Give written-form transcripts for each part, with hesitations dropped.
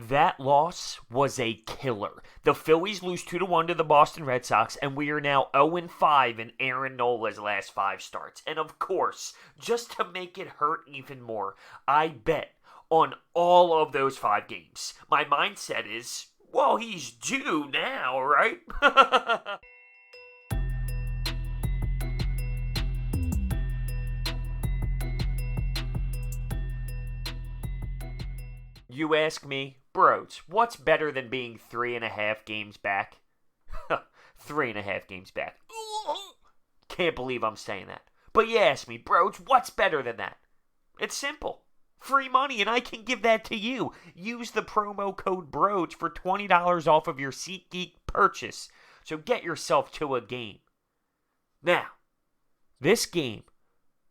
That loss was a killer. The Phillies lose 2-1 to the Boston Red Sox, and we are now 0-5 in Aaron Nola'S last 5 starts. And of course, just to make it hurt even more, I bet on all of those 5 games. My mindset is, well, he's due now, right? You ask me, bros, what's better than being 3.5 games back? 3.5 games back. Can't believe I'm saying that. But you ask me, bros, what's better than that? It's simple. Free money, and I can give that to you. Use the promo code BROACH for $20 off of your SeatGeek purchase. So get yourself to a game. Now, this game,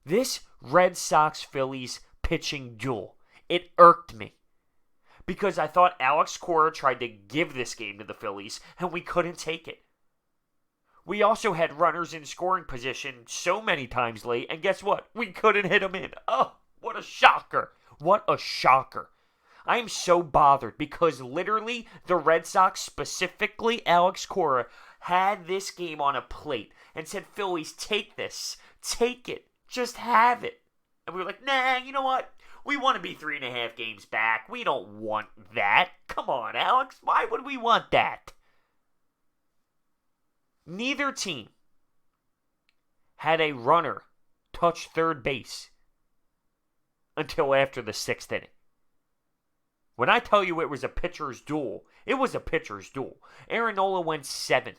this Red Sox-Phillies pitching duel, it irked me. Because I thought Alex Cora tried to give this game to the Phillies, and we couldn't take it. We also had runners in scoring position so many times late, and guess what? We couldn't hit them in. Oh, what a shocker. What a shocker. I am so bothered because literally the Red Sox, specifically Alex Cora, had this game on a plate and said, Phillies, take this. Take it. Just have it. And we were like, nah, you know what? We want to be 3.5 games back. We don't want that. Come on, Alex. Why would we want that? Neither team had a runner touch third base until after the 6th inning. When I tell you it was a pitcher's duel, it was a pitcher's duel. Aaron Nola went 7.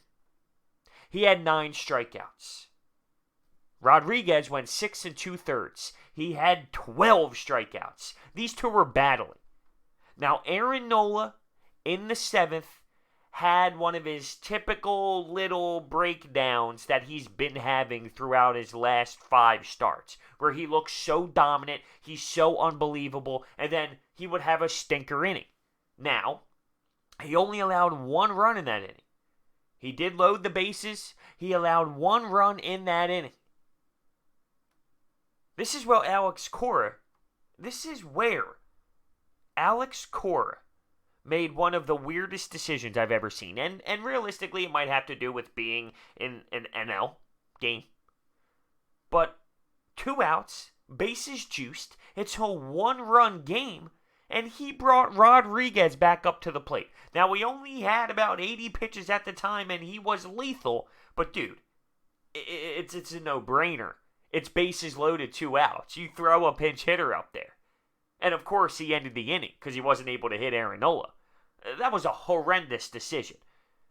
He had 9 strikeouts. Rodriguez went 6 2/3. He had 12 strikeouts. These two were battling. Now, Aaron Nola, in the 7th, had one of his typical little breakdowns that he's been having throughout his last 5 starts, where he looks so dominant, he's so unbelievable, and then he would have a stinker inning. Now, he only allowed 1 run in that inning. He did load the bases. He allowed 1 run in that inning. This is where Alex Cora made one of the weirdest decisions I've ever seen. And realistically, it might have to do with being in an NL game. But 2 outs, bases juiced, it's a 1-run game, and he brought Rodriguez back up to the plate. Now, we only had about 80 pitches at the time, and he was lethal. But, dude, it's a no-brainer. It's bases loaded, 2 outs. You throw a pinch hitter up there. And of course, he ended the inning because he wasn't able to hit Aaron Nola. That was a horrendous decision.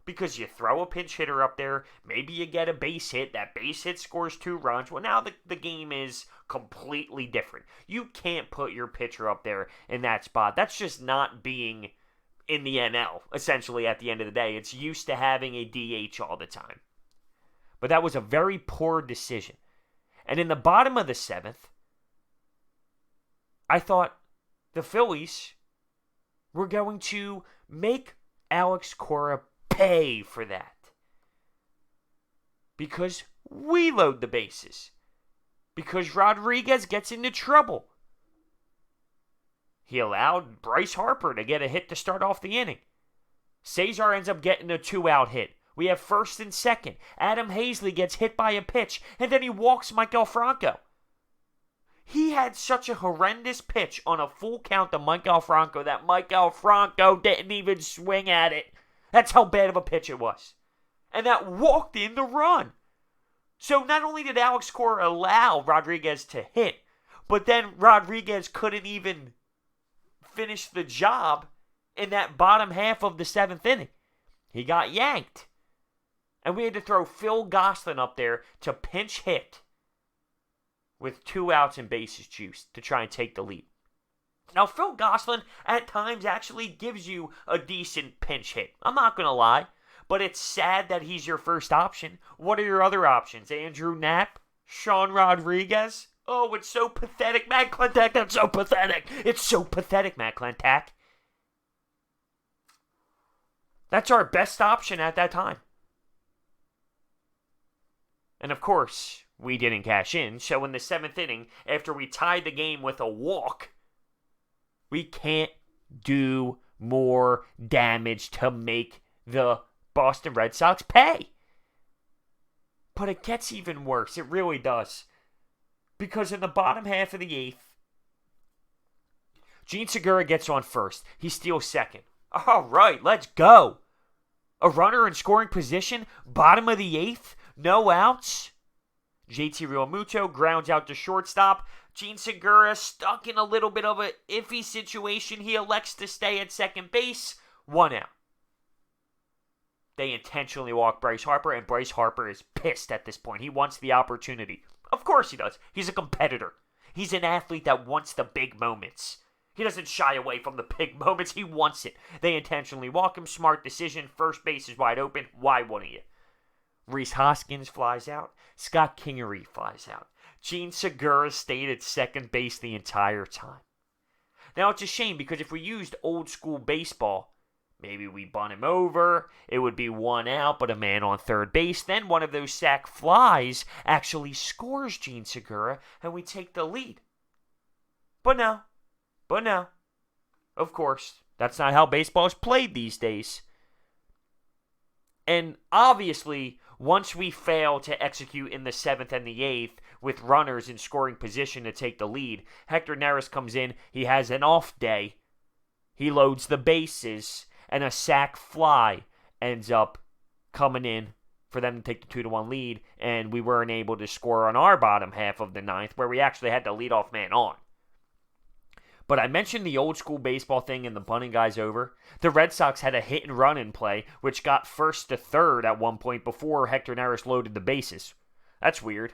Because you throw a pinch hitter up there, maybe you get a base hit. That base hit scores 2 runs. Well, now the game is completely different. You can't put your pitcher up there in that spot. That's just not being in the NL, essentially, at the end of the day. It's used to having a DH all the time. But that was a very poor decision. And in the bottom of the 7th, I thought the Phillies were going to make Alex Cora pay for that. Because we load the bases. Because Rodriguez gets into trouble. He allowed Bryce Harper to get a hit to start off the inning. Cesar ends up getting a 2-out hit. We have 1st and 2nd. Adam Hazley gets hit by a pitch, and then he walks Michael Franco. He had such a horrendous pitch on a full count to Michael Franco that Michael Franco didn't even swing at it. That's how bad of a pitch it was. And that walked in the run. So not only did Alex Cora allow Rodriguez to hit, but then Rodriguez couldn't even finish the job in that bottom half of the 7th inning. He got yanked. And we had to throw Phil Gosselin up there to pinch hit with 2 outs and bases juiced to try and take the lead. Now, Phil Gosselin at times actually gives you a decent pinch hit. I'm not going to lie. But it's sad that he's your first option. What are your other options? Andrew Knapp? Sean Rodriguez? Oh, it's so pathetic, Matt Klentak. That's so pathetic. It's so pathetic, Matt Klentak. That's our best option at that time. And of course, we didn't cash in. So in the 7th inning, after we tied the game with a walk, we can't do more damage to make the Boston Red Sox pay. But it gets even worse. It really does. Because in the bottom half of the eighth, Jean Segura gets on first. He steals second. All right, let's go. A runner in scoring position, bottom of the eighth, no outs. JT Realmuto grounds out to shortstop. Jean Segura stuck in a little bit of an iffy situation. He elects to stay at second base. 1 out. They intentionally walk Bryce Harper, and Bryce Harper is pissed at this point. He wants the opportunity. Of course he does. He's a competitor. He's an athlete that wants the big moments. He doesn't shy away from the big moments. He wants it. They intentionally walk him. Smart decision. First base is wide open. Why wouldn't you? Rhys Hoskins flies out. Scott Kingery flies out. Jean Segura stayed at second base the entire time. Now, it's a shame because if we used old school baseball, maybe we bunt him over, it would be 1 out, but a man on third base. Then one of those sac flies actually scores Jean Segura, and we take the lead. But no. Of course, that's not how baseball is played these days. And obviously, once we fail to execute in the 7th and the 8th with runners in scoring position to take the lead, Hector Neris comes in. He has an off day. He loads the bases, and a sac fly ends up coming in for them to take the 2-1 lead, and we weren't able to score on our bottom half of the 9th, where we actually had the leadoff man on. But I mentioned the old school baseball thing and the bunting guys over. The Red Sox had a hit and run in play, which got first to third at one point before Hector Neris loaded the bases. That's weird.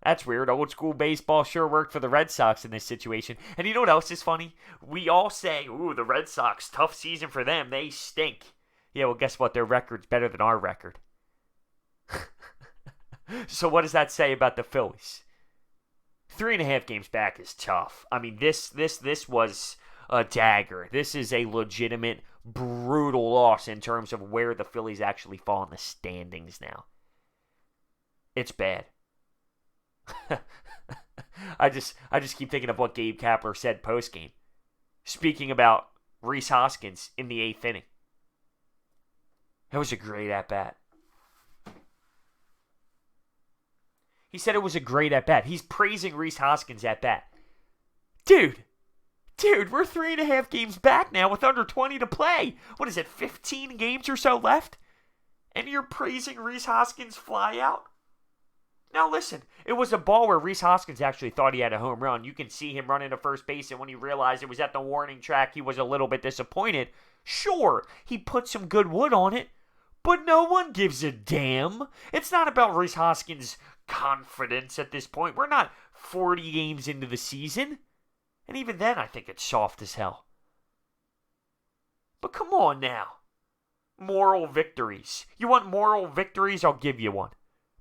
Old school baseball sure worked for the Red Sox in this situation. And you know what else is funny? We all say, ooh, the Red Sox, tough season for them. They stink. Yeah, well, guess what? Their record's better than our record. So what does that say about the Phillies? 3.5 games back is tough. I mean, this was a dagger. This is a legitimate, brutal loss in terms of where the Phillies actually fall in the standings now. It's bad. I just keep thinking of what Gabe Kapler said post-game. Speaking about Rhys Hoskins in the 8th inning. That was a great at-bat. He said it was a great at-bat. He's praising Rhys Hoskins' at-bat. Dude, we're 3.5 games back now with under 20 to play. What is it, 15 games or so left? And you're praising Rhys Hoskins' fly out? Now listen, it was a ball where Rhys Hoskins actually thought he had a home run. You can see him running to first base, and when he realized it was at the warning track, he was a little bit disappointed. Sure, he put some good wood on it, but no one gives a damn. It's not about Rhys Hoskins' confidence at this point. We're not 40 games into the season. And even then, I think it's soft as hell. But come on now. Moral victories. You want moral victories? I'll give you one.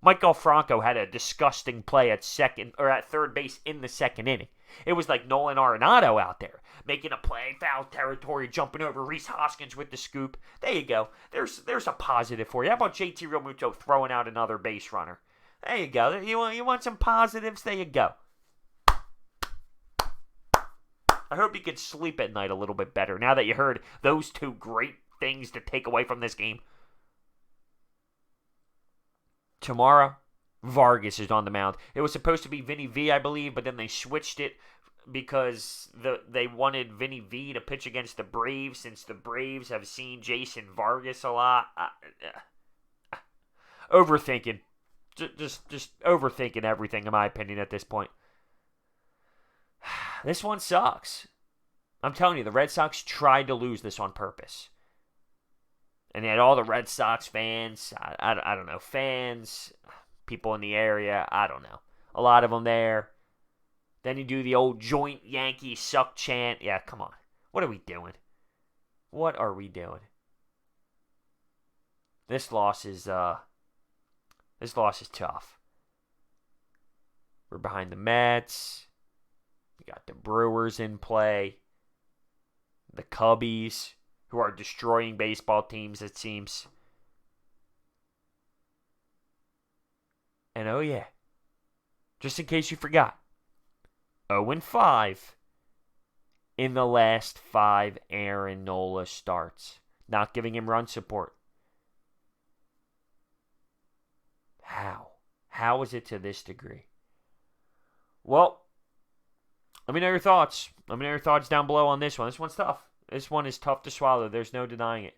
Michael Franco had a disgusting play at third base in the 2nd inning. It was like Nolan Arenado out there, making a play, foul territory, jumping over Rhys Hoskins with the scoop. There you go. There's a positive for you. How about JT Realmuto throwing out another base runner? There you go. You want some positives? There you go. I hope you can sleep at night a little bit better now that you heard those two great things to take away from this game. Tomorrow, Vargas is on the mound. It was supposed to be Vinny V, I believe, but then they switched it because they wanted Vinny V to pitch against the Braves since the Braves have seen Jason Vargas a lot. Overthinking. Just overthinking everything, in my opinion, at this point. This one sucks. I'm telling you, the Red Sox tried to lose this on purpose. And they had all the Red Sox fans, I don't know, fans, people in the area, I don't know. A lot of them there. Then you do the old joint Yankee suck chant. Yeah, come on. What are we doing? This loss is tough. We're behind the Mets. We got the Brewers in play. The Cubbies, who are destroying baseball teams, it seems. And oh yeah, just in case you forgot, 0-5 in the last 5 Aaron Nola starts. Not giving him run support. How? How is it to this degree? Well, let me know your thoughts. Let me know your thoughts down below on this one. This one's tough. This one is tough to swallow. There's no denying it.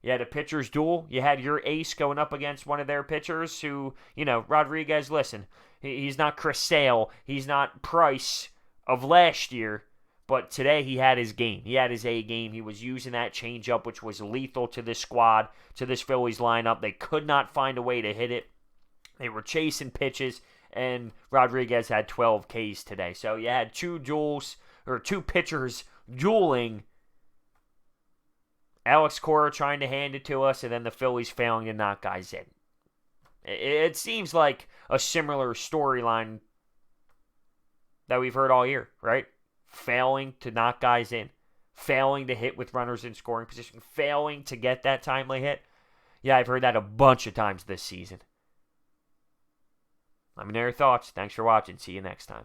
You had a pitcher's duel. You had your ace going up against one of their pitchers who, Rodriguez, listen, he's not Chris Sale. He's not Price of last year. But today he had his game. He had his A game. He was using that changeup, which was lethal to this squad, to this Phillies lineup. They could not find a way to hit it. They were chasing pitches, and Rodriguez had 12 Ks today. So you had two pitchers dueling. Alex Cora trying to hand it to us, and then the Phillies failing to knock guys in. It seems like a similar storyline that we've heard all year, right? Failing to knock guys in, failing to hit with runners in scoring position, failing to get that timely hit. Yeah, I've heard that a bunch of times this season. Let me know your thoughts. Thanks for watching. See you next time.